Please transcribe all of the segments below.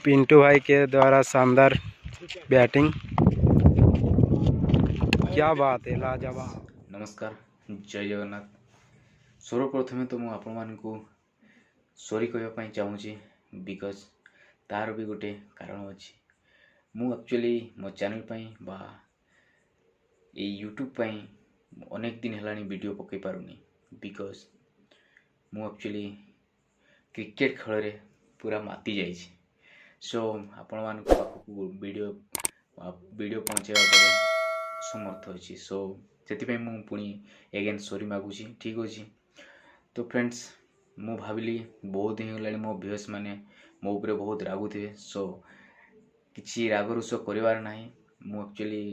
पिंटू भाई के द्वारा शानदार बैटिंग। क्या बात है, लाजवाब। नमस्कार, जय जगन्नाथ। सर्वप्रथमे तो मुझे आपण मानकु सॉरी कहवाई चाहूँगी बिकज तार भी गोटे कारण अच्छी। मु एक्चुअली मो चैनल पाई बा यूट्यूब पाई अनेक दिन है वीडियो पकई पारुनी बिकज मु एक्चुअली क्रिकेट खेल रे पूरा माती जाइए। सो आपण मान पाखक वीडियो पहुँचावा समर्थ अच्छी। सो से मुझे पुणी एगेन सॉरी मागुची। ठीक अच्छे तो फ्रेंड्स मु भाविली बहुत दिन होगा मो व्यूअर्स माने मो ऊपर बहुत रागुथे। सो किसी राग रुष कर ना मु एक्चुअली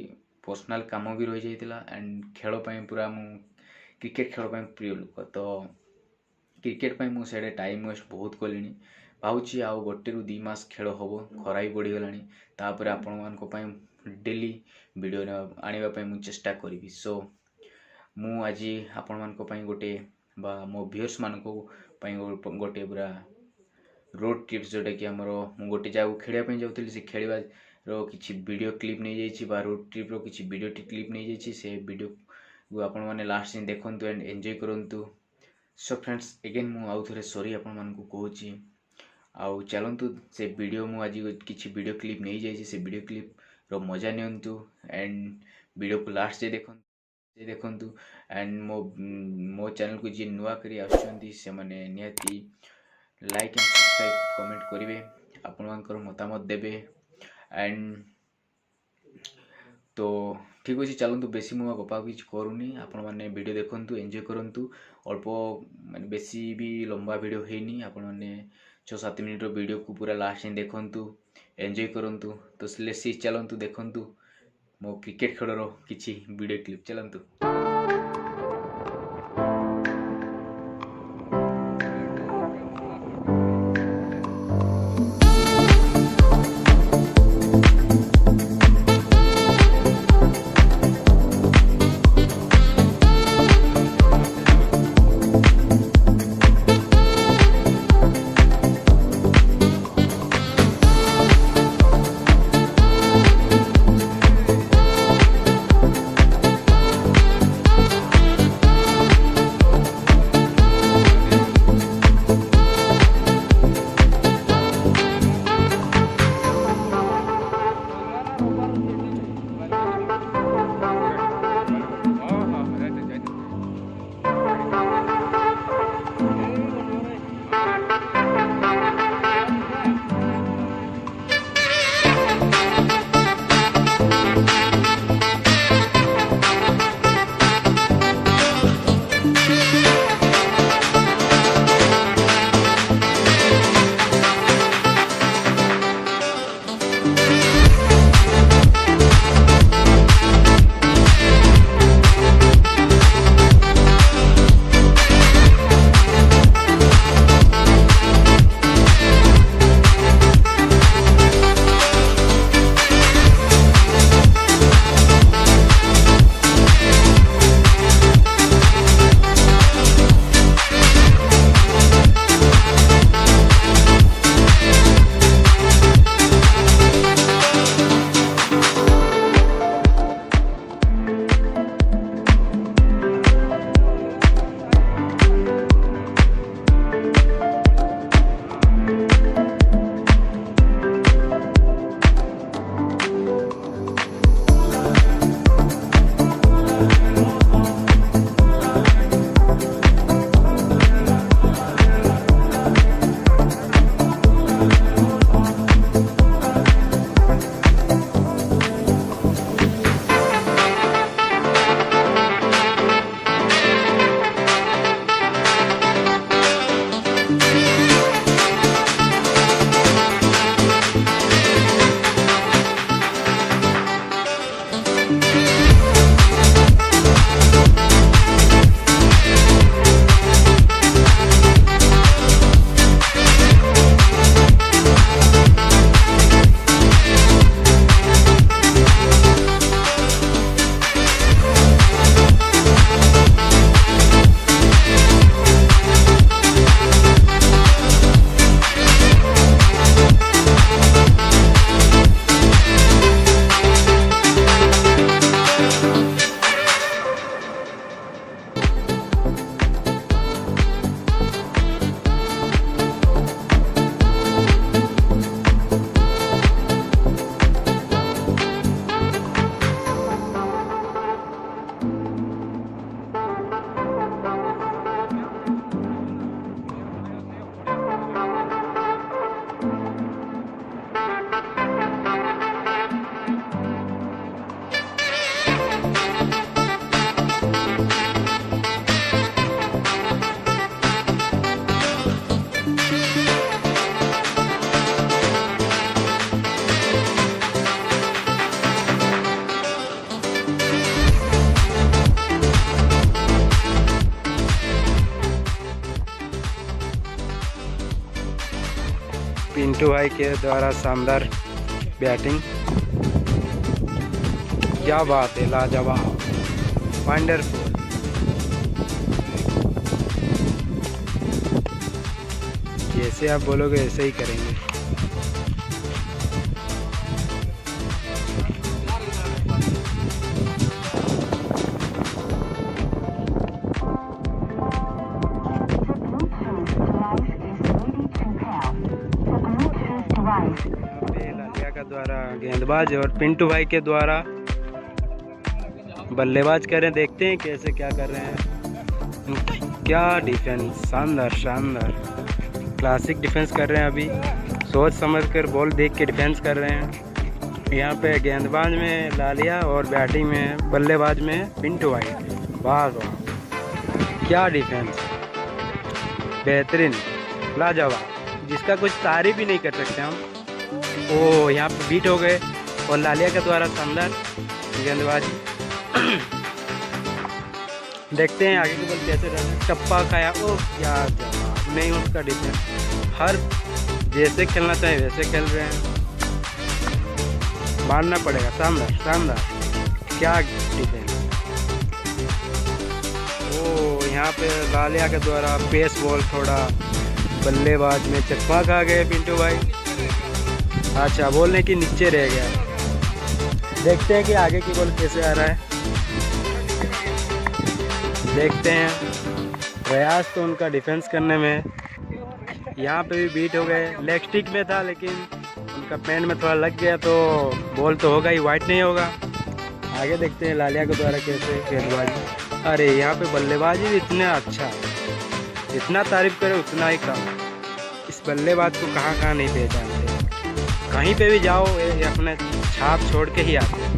पर्सनल काम भी रही जाता एंड खेल पूरा मु क्रिकेट खेल प्रिय लोक। तो क्रिकेट मुझे टाइम वेस्ट बहुत कली भावुँ आउ गोटे रु 2 मास खेल हम खरा भी बढ़ीगलानी तापर आपण मान डेली वीडियो आने मु चेष्टा करी। सो मु आज आपण मान गोटे बा मो व्यूअर्स मान गोटे पूरा रोड ट्रिप्स जोटा कि आमर मु गोटे जगह खेलवाई जाऊँगी से खेल किसी वीडियो क्लिप नहीं जाइए रोड ट्रिप रो किसी वीडियो क्लिप नहीं जाइए से वीडियो को आपण मैंने लास्ट दिन देखु एंड एंजॉय करूँ। सो फ्रेंड्स एगेन मु आउ थे सॉरी आपण मानकु कहूँ आउ चलतु से वीडियो मु आज किसी वीडियो क्लिप नहीं जाइए से वीडियो क्लिप रो मजा नियंतु एंड वीडियो को लास्ट जे देखंतु एंड मो चैनल को जी नुआ करी आछंती से माने नियति लाइक एंड सब्सक्राइब कमेंट करेंगे आपण मानकर मतामत देबे एंड तो ठीक अच्छे चलतु बेसी मुझे गपा किसी करूनी आपण मैंने वीडियो देखंतु एंजॉय करंतु अल्प माने बेसी भी लंबा वीडियो हेनी आपण मैंने 6-7 मिनट वीडियो को पूरा लास्ट दिन देखंतु एंजॉय करंतु। तो लेसी चलतु देखंतु मो क्रिकेट खेल किसी वीडियो क्लिप चलतु। पिंटू भाई के द्वारा शानदार बैटिंग। क्या बात है, लाजवाब, वंडरफुल। जैसे आप बोलोगे ऐसे ही करेंगे। लालिया का द्वारा गेंदबाज और पिंटू भाई के द्वारा बल्लेबाज करें, देखते हैं कैसे क्या कर रहे हैं। क्या डिफेंस, शानदार शानदार, क्लासिक डिफेंस कर रहे हैं। अभी सोच समझ कर बॉल देख के डिफेंस कर रहे हैं। यहाँ पे गेंदबाज में लालिया और बैटिंग में बल्लेबाज में पिंटू भाई। वाह वाह, क्या डिफेंस, बेहतरीन, लाजवाब, जिसका कुछ तारीफ ही नहीं कर सकते हम। ओ यहाँ पे बीट हो गए और लालिया के द्वारा शानदार गेंदबाजी। देखते हैं आगे की बॉल कैसे रहा। टप्पा खाया, ओ क्या जवाब, नहीं उसका डिफेंस। हर जैसे खेलना चाहिए वैसे खेल रहे हैं, मारना पड़ेगा। शानदार शानदार, क्या डिफेंस। ओ यहाँ पे लालिया के द्वारा पेस बॉल, थोड़ा बल्लेबाज में चकमा खा गए पिंटू भाई। अच्छा, बोलने की नीचे रह गया। देखते हैं कि आगे की बॉल कैसे आ रहा है। देखते हैं, प्रयास तो उनका डिफेंस करने में। यहाँ पे भी बीट हो गए, लेग स्टिक में था लेकिन उनका पैंट में थोड़ा लग गया तो बॉल तो होगा ही, वाइट नहीं होगा। आगे देखते हैं लालिया के द्वारा कैसे गेंदबाजी। अरे यहाँ पे बल्लेबाजी भी इतना अच्छा, जितना तारीफ करे उतना ही कम। इस बल्लेबाज को कहाँ कहाँ नहीं पहचानते, कहीं पे भी जाओ ये अपने छाप छोड़ के ही आते हैं।